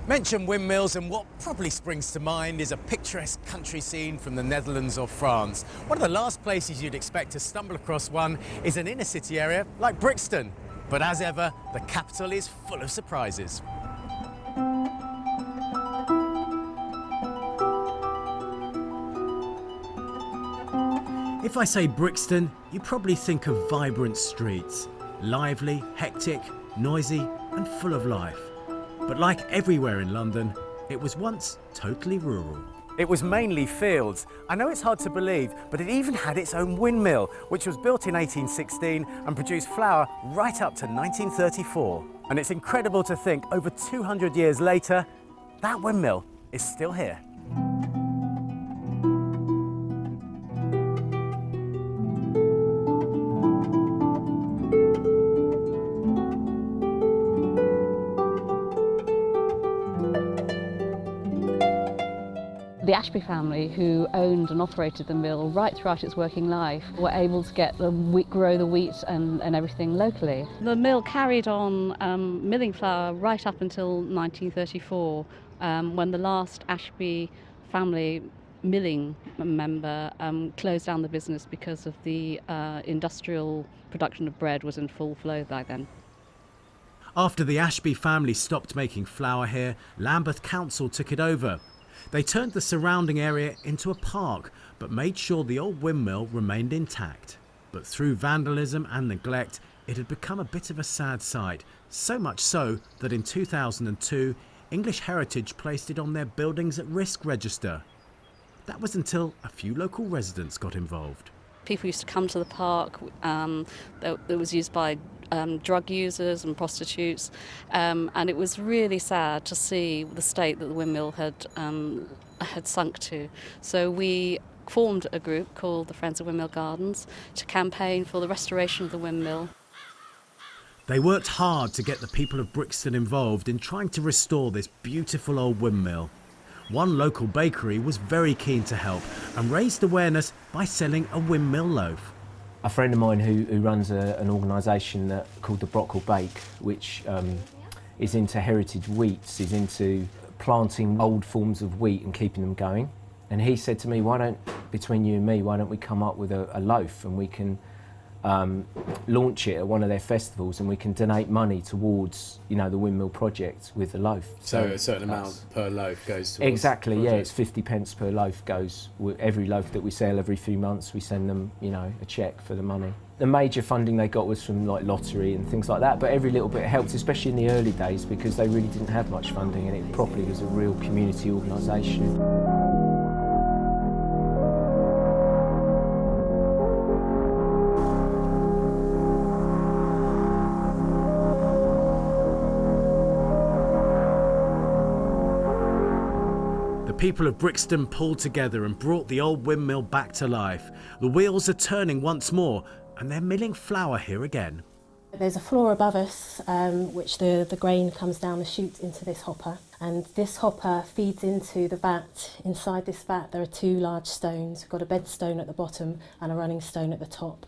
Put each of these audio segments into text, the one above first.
Mention windmills and what probably springs to mind is a picturesque country scene from the Netherlands or France. One of the last places you'd expect to stumble across one is an inner city area like Brixton. But as ever, the capital is full of surprises. If I say Brixton, you probably think of vibrant streets. Lively, hectic, noisy and full of life. But like everywhere in London, it was once totally rural. It was mainly fields. I know it's hard to believe, but it even had its own windmill, which was built in 1816 and produced flour right up to 1934. And it's incredible to think, over 200 years later, that windmill is still here. The Ashby family, who owned and operated the mill right throughout its working life, were able to get the wheat, grow the wheat and everything locally. The mill carried on milling flour right up until 1934, when the last Ashby family milling member closed down the business because of the industrial production of bread was in full flow by then. After the Ashby family stopped making flour here, Lambeth Council took it over. They turned the surrounding area into a park, but made sure the old windmill remained intact. But through vandalism and neglect, it had become a bit of a sad sight, so much so that in 2002, English Heritage placed it on their Buildings at Risk register. That was until a few local residents got involved. People used to come to the park that was used by drug users and prostitutes, and it was really sad to see the state that the windmill had sunk to. So we formed a group called the Friends of Windmill Gardens to campaign for the restoration of the windmill. They worked hard to get the people of Brixton involved in trying to restore this beautiful old windmill. One local bakery was very keen to help and raised awareness by selling a windmill loaf. A friend of mine who runs an organisation called the Brockwell Bake, which is into heritage wheats, is into planting old forms of wheat and keeping them going. And he said to me, between you and me, why don't we come up with a loaf and we can launch it at one of their festivals and we can donate money towards, the windmill project with the loaf. So a certain amount per loaf goes towards exactly, yeah, it's 50 pence per loaf goes. Every loaf that we sell every few months, we send them, a cheque for the money. The major funding they got was from like lottery and things like that, but every little bit helped, especially in the early days, because they really didn't have much funding and it properly was a real community organisation. People of Brixton pulled together and brought the old windmill back to life. The wheels are turning once more and they're milling flour here again. There's a floor above us, which the grain comes down the chute into this hopper, and this hopper feeds into the vat. Inside this vat there are two large stones. We've got a bed stone at the bottom and a running stone at the top,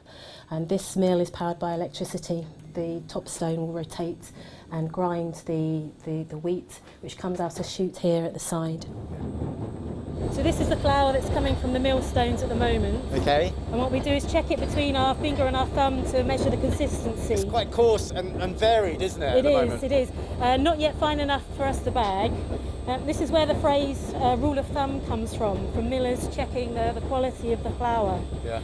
and this mill is powered by electricity. The top stone will rotate and grind the wheat, which comes out a chute here at the side. So this is the flour that's coming from the millstones at the moment. Okay. And what we do is check it between our finger and our thumb to measure the consistency. It's quite coarse and varied, isn't it? It is. Not yet fine enough for us to bag. This is where the phrase rule of thumb comes from millers checking the quality of the flour. Yeah.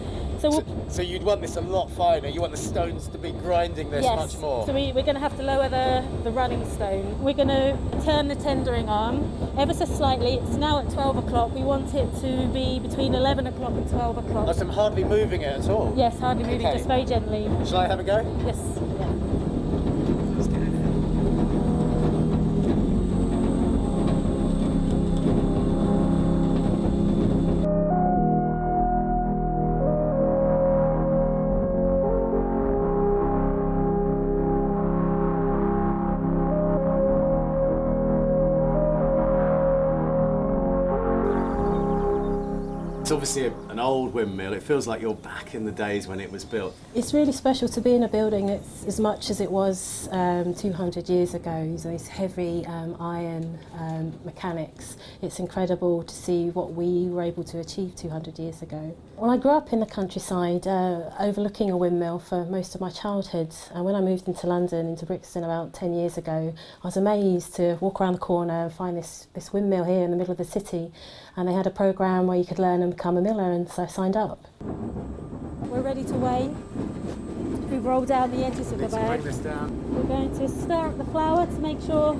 So you'd want this a lot finer. You want the stones to be grinding this much more. So we're going to have to lower the running stone. We're going to turn the tendering arm ever so slightly. It's now at 12 o'clock. We want it to be between 11 o'clock and 12 o'clock. Oh, so I'm hardly moving it at all? Yes, hardly moving, Okay. just very gently. Shall I have a go? Yes. Yeah. Let's get it in. It's obviously an old windmill. It feels like you're back in the days when it was built. It's really special to be in a building that's as much as it was 200 years ago. So these heavy iron mechanics. It's incredible to see what we were able to achieve 200 years ago. Well, I grew up in the countryside, overlooking a windmill for most of my childhood. And when I moved into London, into Brixton about 10 years ago, I was amazed to walk around the corner and find this windmill here in the middle of the city. And they had a programme where you could learn and become a miller, and so I signed up. We're ready to weigh. We've rolled down the edges of the bag. We're going to stir up the flour to make sure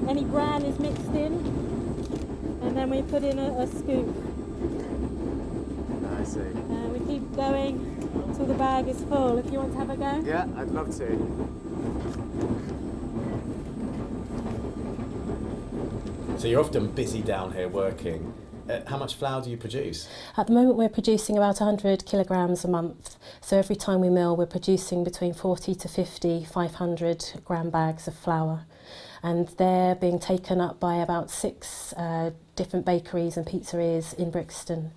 any bran is mixed in, and then we put in a scoop. I see. And we keep going until the bag is full. If you want to have a go? Yeah, I'd love to. So you're often busy down here working. How much flour do you produce? At the moment we're producing about 100 kilograms a month. So every time we mill we're producing between 40 to 50 500 gram bags of flour. And they're being taken up by about 6 different bakeries and pizzerias in Brixton.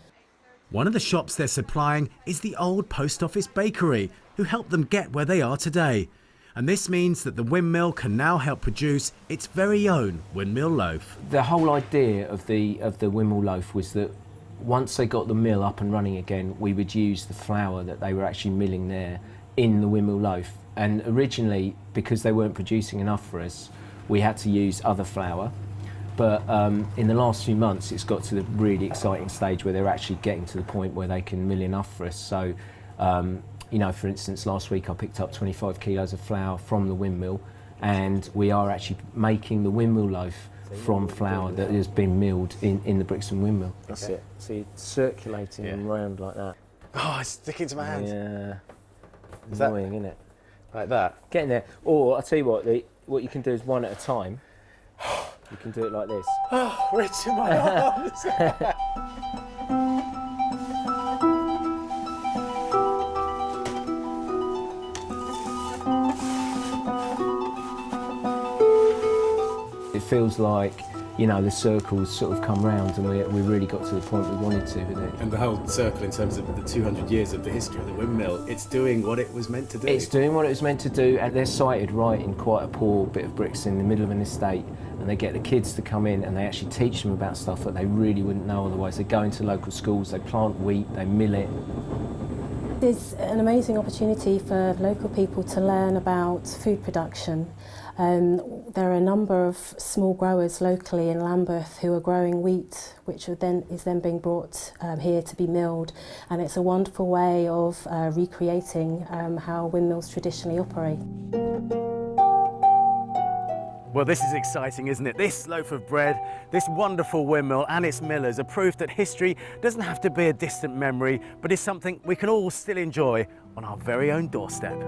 One of the shops they're supplying is the old post office bakery, who helped them get where they are today. And this means that the windmill can now help produce its very own windmill loaf. The whole idea of the windmill loaf was that once they got the mill up and running again, we would use the flour that they were actually milling there in the windmill loaf. And originally, because they weren't producing enough for us, we had to use other flour. But in the last few months, it's got to the really exciting stage where they're actually getting to the point where they can mill enough for us. So, you know, for instance, last week I picked up 25 kilos of flour from the windmill, and we are actually making the windmill loaf from flour that has been milled in the Brixton Windmill. That's it. So you're circulating them round like that. Oh, it's sticking to my hand. Yeah. Is Annoying, isn't it? Like that? Getting there. Or, I'll tell you what you can do is one at a time. You can do it like this. Oh, Rich in my arms. It feels like, you know, the circles sort of come round, and we really got to the point we wanted to with it. And the whole circle, in terms of the 200 years of the history of the windmill, it's doing what it was meant to do. It's doing what it was meant to do, and they're sited right in quite a poor bit of Brixton, in the middle of an estate, and they get the kids to come in and they actually teach them about stuff that they really wouldn't know otherwise. They go into local schools, they plant wheat, they mill it. There's an amazing opportunity for local people to learn about food production. There are a number of small growers locally in Lambeth who are growing wheat, which is then being brought here to be milled, and it's a wonderful way of recreating how windmills traditionally operate. Well, this is exciting, isn't it? This loaf of bread, this wonderful windmill and its millers are proof that history doesn't have to be a distant memory, but is something we can all still enjoy on our very own doorstep.